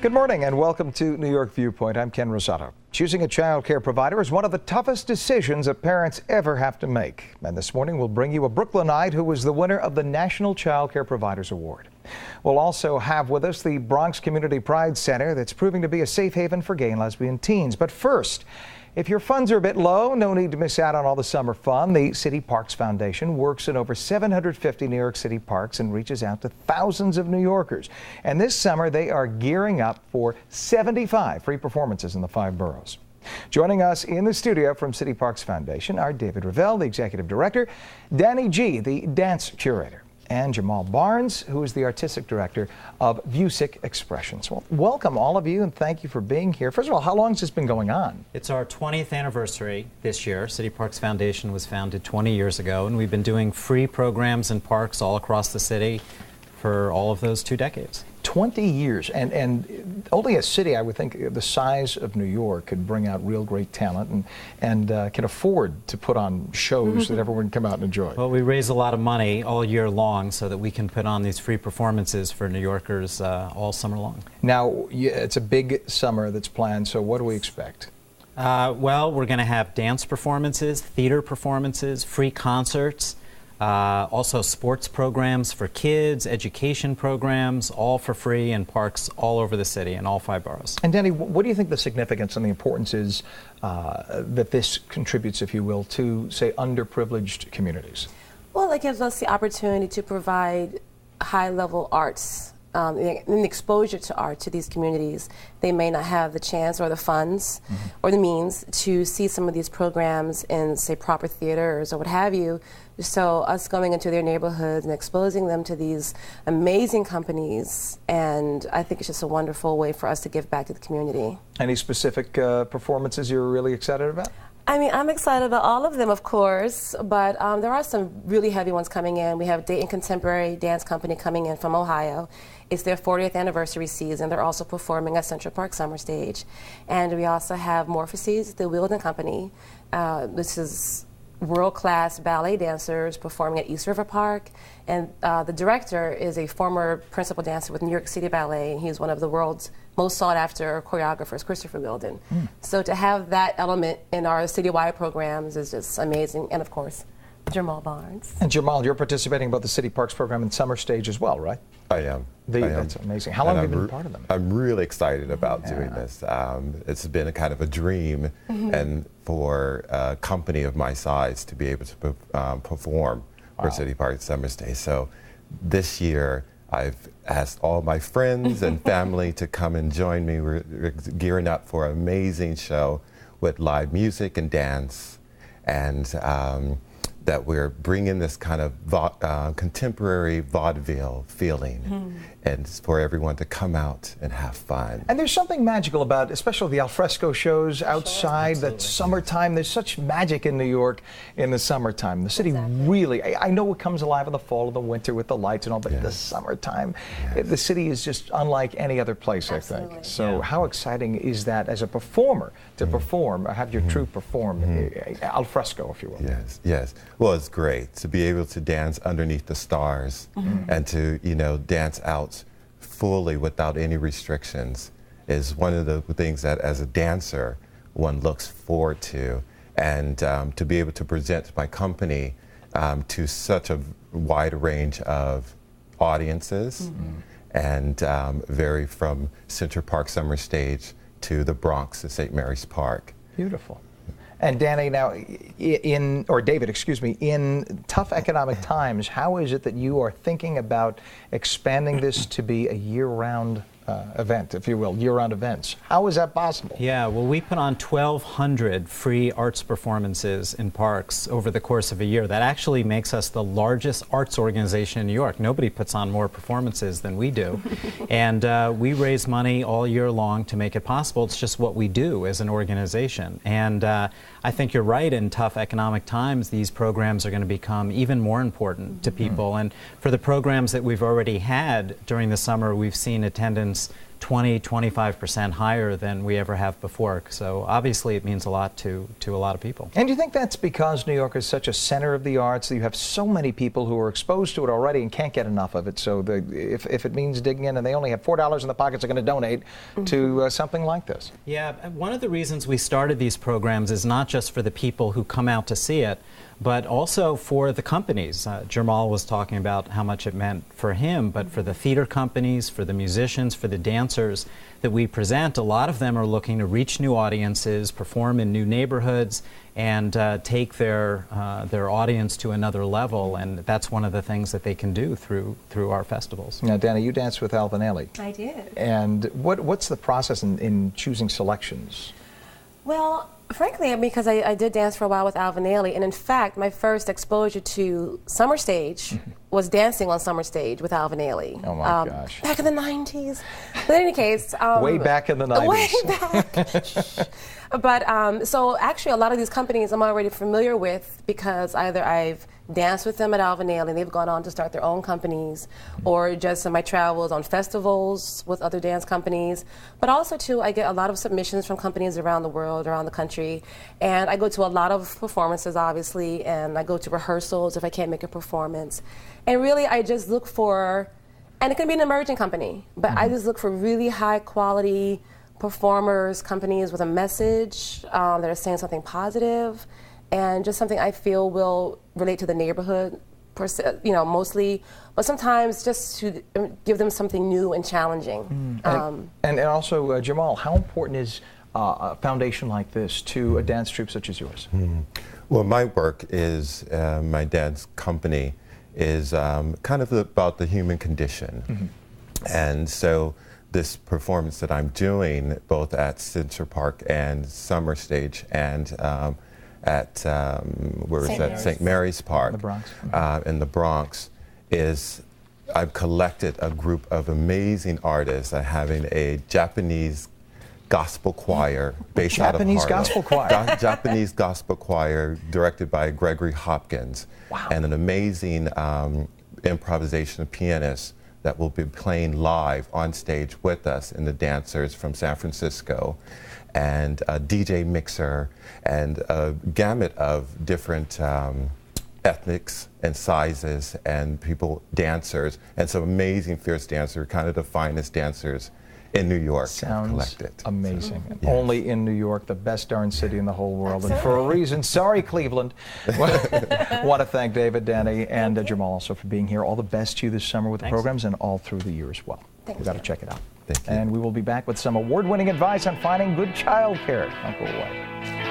Good morning and welcome to New York Viewpoint. I'm Ken Rosato. Choosing a child care provider is one of the toughest decisions that parents ever have to make. And this morning we'll bring you a Brooklynite who was the winner of the National Child Care Providers Award. We'll also have with us the Bronx Community Pride Center that's proving to be a safe haven for gay and lesbian teens. But first, if your funds are a bit low, no need to miss out on all the summer fun. The City Parks Foundation works in over 750 New York City parks and reaches out to thousands of New Yorkers. And this summer, they are gearing up for 75 free performances in the 5 boroughs. Joining us in the studio from City Parks Foundation are David Ravel, the Executive Director, Danny G., the Dance Curator, and Jamal Barnes, who is the Artistic Director of Music Expressions. Well, welcome all of you and thank you for being here. First of all, how long has this been going on? It's our 20th anniversary this year. City Parks Foundation was founded 20 years ago, and we've been doing free programs in parks all across the city for all of those 2 decades. 20 years, and only a city, I would think, the size of New York could bring out real great talent and can afford to put on shows that everyone can come out and enjoy. Well, we raise a lot of money all year long so that we can put on these free performances for New Yorkers all summer long. Now, it's a big summer that's planned, so what do we expect? Well, we're going to have dance performances, theater performances, free concerts, also sports programs for kids, education programs, all for free in parks all over the city in all 5 boroughs. And Danny, what do you think the significance and the importance is that this contributes, if you will, to, say, underprivileged communities? Well, it gives us the opportunity to provide high-level arts and exposure to art to these communities. They may not have the chance or the funds or the means to see some of these programs in, say, proper theaters or what have you. So us going into their neighborhoods and exposing them to these amazing companies, and I think it's just a wonderful way for us to give back to the community. Any specific performances you're really excited about? I mean, I'm excited about all of them, of course, but there are some really heavy ones coming in. We have Dayton Contemporary Dance Company coming in from Ohio. It's their 40th anniversary season. They're also performing at Central Park Summer Stage. And we also have Morphosis, the Wheeldon Company. This is world-class ballet dancers performing at East River Park. And the director is a former principal dancer with New York City Ballet, and he's one of the world's most sought-after choreographers, Christopher Wheeldon. So to have that element in our citywide programs is just amazing. And of course, Jamal Barnes. And Jamal, you're participating in both the City Parks program and Summer Stage as well, right? I am. That's amazing. How long have you been part of them? I'm really excited about doing this. It's been a kind of a dream, and for a company of my size to be able to perform for City Parks Summer Stage. So this year, I've asked all my friends and family to come and join me. We're gearing up for an amazing show with live music and dance, and that we're bringing this kind of contemporary vaudeville feeling, and for everyone to come out and have fun. And there's something magical about, especially the alfresco shows outside, that summertime. There's such magic in New York in the summertime. The city really, I know it comes alive in the fall and the winter with the lights and all, but in the summertime, the city is just unlike any other place, I think. So how exciting is that as a performer to perform, have your troupe perform alfresco, if you will? Yes, yes. Well, it's great to be able to dance underneath the stars and to, dance out fully without any restrictions is one of the things that as a dancer one looks forward to. And to be able to present my company to such a wide range of audiences and vary from Central Park Summer Stage to the Bronx to St. Mary's Park. Beautiful. And Danny, now, David, excuse me, in tough economic times, how is it that you are thinking about expanding this to be a year-round event, if you will, year-round events? How is that possible? Yeah, well, we put on 1,200 free arts performances in parks over the course of a year. That actually makes us the largest arts organization in New York. Nobody puts on more performances than we do. And we raise money all year long to make it possible. It's just what we do as an organization. And I think you're right, in tough economic times, these programs are going to become even more important to people. And for the programs that we've already had during the summer, we've seen attendance 20-25% higher than we ever have before. So obviously it means a lot to a lot of people. And do you think that's because New York is such a center of the arts that you have so many people who are exposed to it already and can't get enough of it? So if it means digging in and they only have $4 in the pockets, they're going to donate to something like this. Yeah, one of the reasons we started these programs is not just for the people who come out to see it, but also for the companies. Jamal was talking about how much it meant for him, but for the theater companies, for the musicians, for the dancers that we present, a lot of them are looking to reach new audiences, perform in new neighborhoods, and take their audience to another level. And that's one of the things that they can do through our festivals. Now, Danny, you danced with Alvin Ailey. I did. And what's the process in choosing selections? Well, frankly, because I did dance for a while with Alvin Ailey, and in fact, my first exposure to summer stage was dancing on summer stage with Alvin Ailey. Oh my gosh. Back in the 90s. But in any case. Way back in the 90s. Way back. But so actually a lot of these companies I'm already familiar with because either I've danced with them at Alvin Ailey and they've gone on to start their own companies, or just in my travels on festivals with other dance companies. But also too, I get a lot of submissions from companies around the world, around the country, and I go to a lot of performances obviously, and I go to rehearsals if I can't make a performance. And really I just look for, and it can be an emerging company, but I just look for really high quality performers, companies with a message that are saying something positive, and just something I feel will relate to the neighborhood, mostly, but sometimes just to give them something new and challenging. And also, Jamal, how important is a foundation like this to a dance troupe such as yours? Well, my work is, my dance company is kind of about the human condition. And so this performance that I'm doing, both at Central Park and Summer Stage, and at St. Mary's Park, the Bronx. In the Bronx, is I've collected a group of amazing artists. I'm having a Japanese gospel choir based out of Harlem. Japanese gospel choir. Japanese gospel choir directed by Gregory Hopkins. Wow. And an amazing improvisation pianist that will be playing live on stage with us, and the dancers from San Francisco, and a DJ mixer, and a gamut of different ethnics and sizes, and dancers, and some amazing fierce dancers, kind of the finest dancers in New York. Sounds collected. amazing. Yes. Only in New York, the best darn city in the whole world. And for a reason, sorry, Cleveland. Want to thank David, Danny, and Jamal also for being here. All the best to you this summer with the programs and all through the year as well. We've got to check it out. Thank you. And we will be back with some award-winning advice on finding good child care. Don't go away.